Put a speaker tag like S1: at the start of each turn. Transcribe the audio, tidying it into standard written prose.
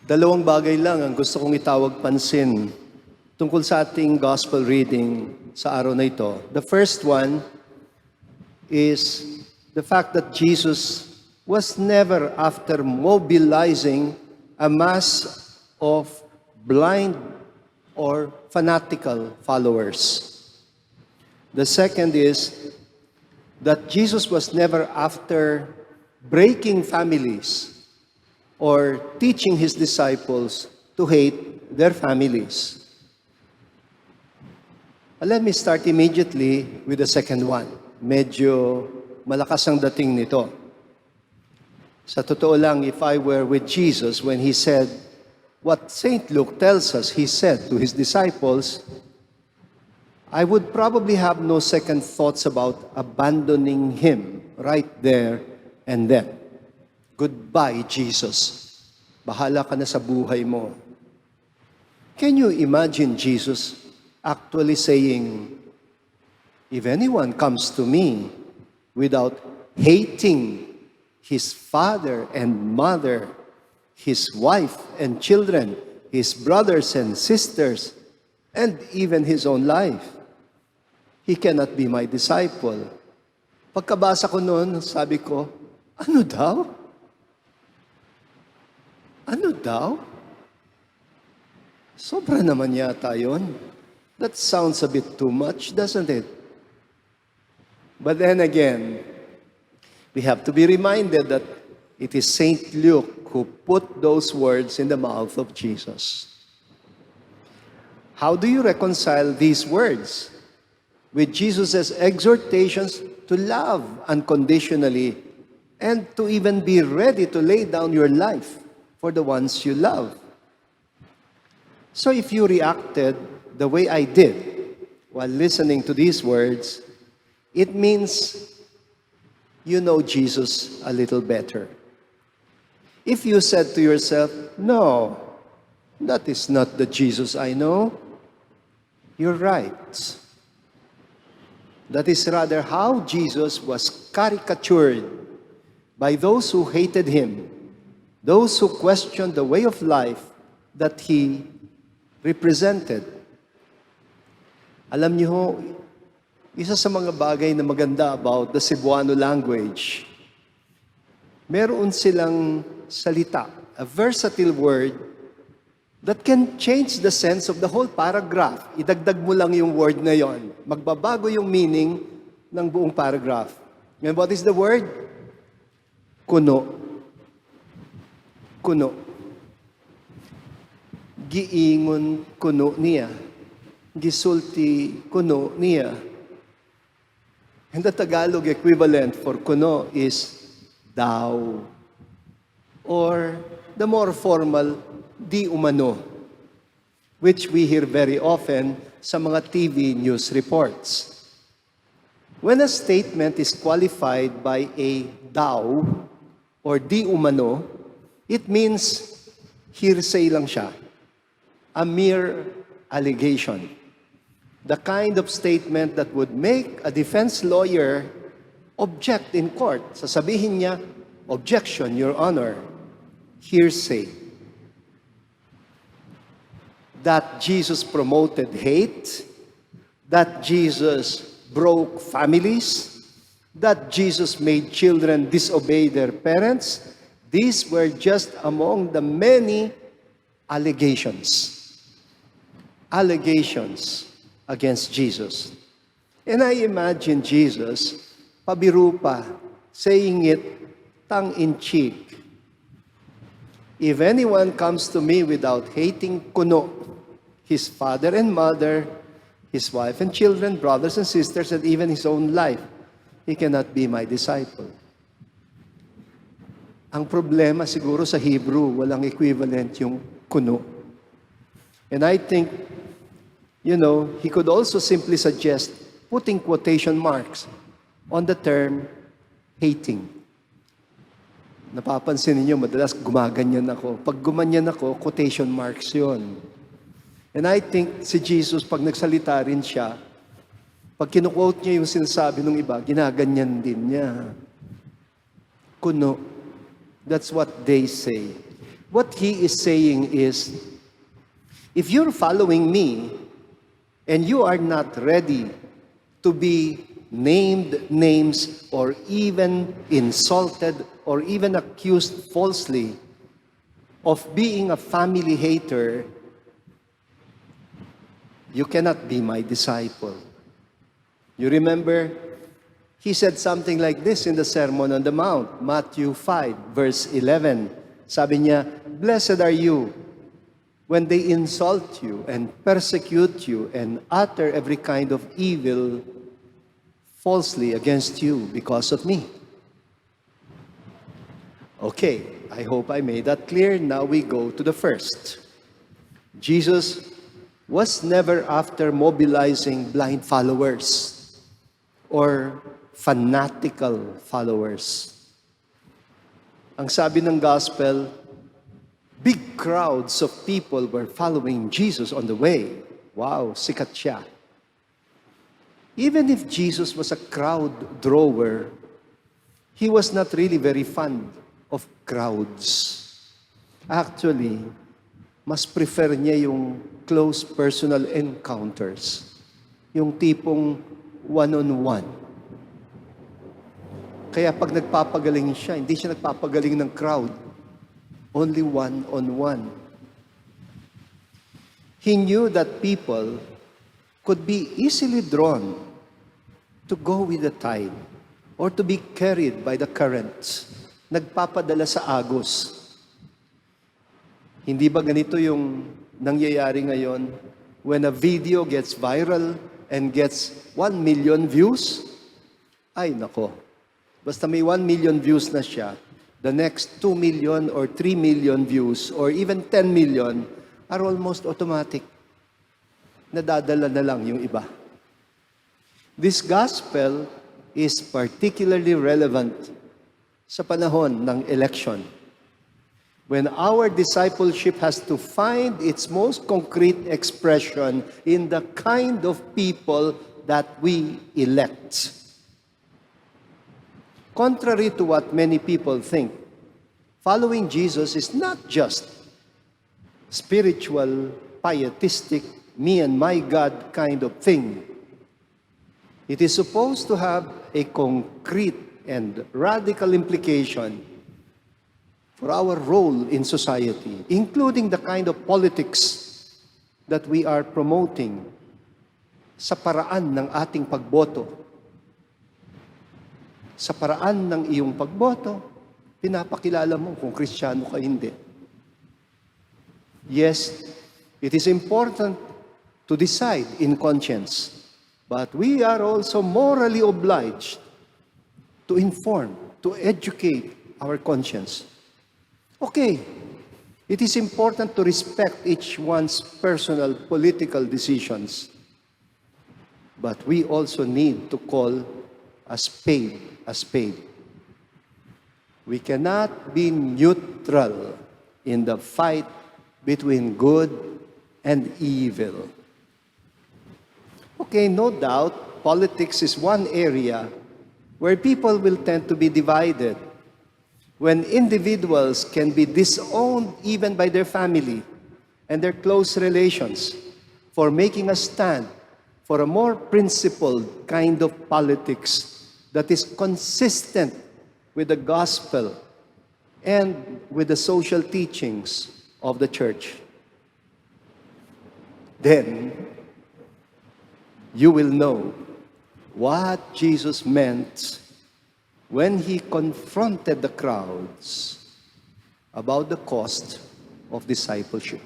S1: Dalawang bagay lang ang gusto kong itawag pansin tungkol sa ating gospel reading sa araw na ito. The first one is the fact that Jesus was never after mobilizing a mass of blind or fanatical followers. The second is that Jesus was never after breaking families or teaching His disciples to hate their families. Let me start immediately with the second one. Medyo malakas ang dating nito. Sa totoo lang, if I were with Jesus when He said, what St. Luke tells us He said to His disciples, I would probably have no second thoughts about abandoning Him right there and then. Goodbye, Jesus. Bahala ka na sa buhay mo. Can you imagine Jesus actually saying, if anyone comes to me without hating his father and mother, his wife and children, his brothers and sisters, and even his own life, he cannot be my disciple. Pagkabasa ko noon, sabi ko, ano daw? Ano daw? Sobra naman yata yun. That sounds a bit too much, doesn't it? But then again, we have to be reminded that it is St. Luke who put those words in the mouth of Jesus. How do you reconcile these words with Jesus' exhortations to love unconditionally and to even be ready to lay down your life for the ones you love? So if you reacted the way I did while listening to these words, it means you know Jesus a little better. If you said to yourself, no, that is not the Jesus I know, you're right. That is rather how Jesus was caricatured by those who hated Him, those who questioned the way of life that He represented. Alam niyo, isa sa mga bagay na maganda about the Cebuano language, meron silang salita, a versatile word that can change the sense of the whole paragraph. Idagdag mo lang yung word na yon, magbabago yung meaning ng buong paragraph. And what is the word? Kuno. Kuno. Giingon kuno niya. Gisulti kuno niya. And the Tagalog equivalent for kuno is daw. Or the more formal, di umano, which we hear very often sa mga TV news reports. When a statement is qualified by a daw or di umano, it means hearsay lang siya. A mere allegation. The kind of statement that would make a defense lawyer object in court. Sasabihin niya, objection, Your Honor, hearsay. That Jesus promoted hate, that Jesus broke families, that Jesus made children disobey their parents, these were just among the many allegations. Allegations against Jesus. And I imagine Jesus, pabiru pa, saying it tongue-in-cheek. If anyone comes to me without hating kuno, his father and mother, his wife and children, brothers and sisters, and even his own life, he cannot be my disciple. Ang problema siguro sa Hebrew, walang equivalent yung kuno. And I think, he could also simply suggest putting quotation marks on the term hating. Napapansin niyo, madalas gumaganyan ako. Pag gumanyan ako, quotation marks yon. And I think si Jesus, pag nagsalita rin siya, pag kinuquote niya yung sinasabi ng iba, ginaganyan din niya. Kuno. That's what they say. What he is saying is, if you're following me and you are not ready to be named names or even insulted or even accused falsely of being a family hater, you cannot be my disciple. You remember, he said something like this in the Sermon on the Mount, Matthew 5, verse 11. Sabi niya, "Blessed are you when they insult you and persecute you and utter every kind of evil falsely against you because of me." Okay, I hope I made that clear. Now we go to the first. Jesus was never after mobilizing blind followers or fanatical followers. Ang sabi ng gospel, big crowds of people were following Jesus on the way. Wow, sikat siya. Even if Jesus was a crowd drawer, he was not really very fond of crowds. Actually, mas prefer niya yung close personal encounters. Yung tipong one-on-one. Kaya pag nagpapagaling siya, hindi siya nagpapagaling ng crowd. Only one-on-one. He knew that people could be easily drawn to go with the tide or to be carried by the currents. Nagpapadala sa agos. Hindi ba ganito yung nangyayari ngayon when a video gets viral and gets 1 million views? Ay, nako. Basta may 1 million views na siya, the next 2 million or 3 million views or even 10 million are almost automatic. Nadadala na lang yung iba. This gospel is particularly relevant sa panahon ng election, when our discipleship has to find its most concrete expression in the kind of people that we elect. Contrary to what many people think, following Jesus is not just spiritual, pietistic, me and my God kind of thing. It is supposed to have a concrete and radical implication for our role in society, including the kind of politics that we are promoting sa paraan ng ating pagboto. Sa paraan ng iyong pagboto, pinapakilala mo kung Kristiyano ka hindi. Yes, it is important to decide in conscience, but we are also morally obliged to inform, to educate our conscience. Okay, it is important to respect each one's personal political decisions, but we also need to call a spade a spade. We cannot be neutral in the fight between good and evil. Okay, no doubt, politics is one area where people will tend to be divided, when individuals can be disowned even by their family and their close relations for making a stand for a more principled kind of politics that is consistent with the gospel and with the social teachings of the church. Then, you will know what Jesus meant when he confronted the crowds about the cost of discipleship.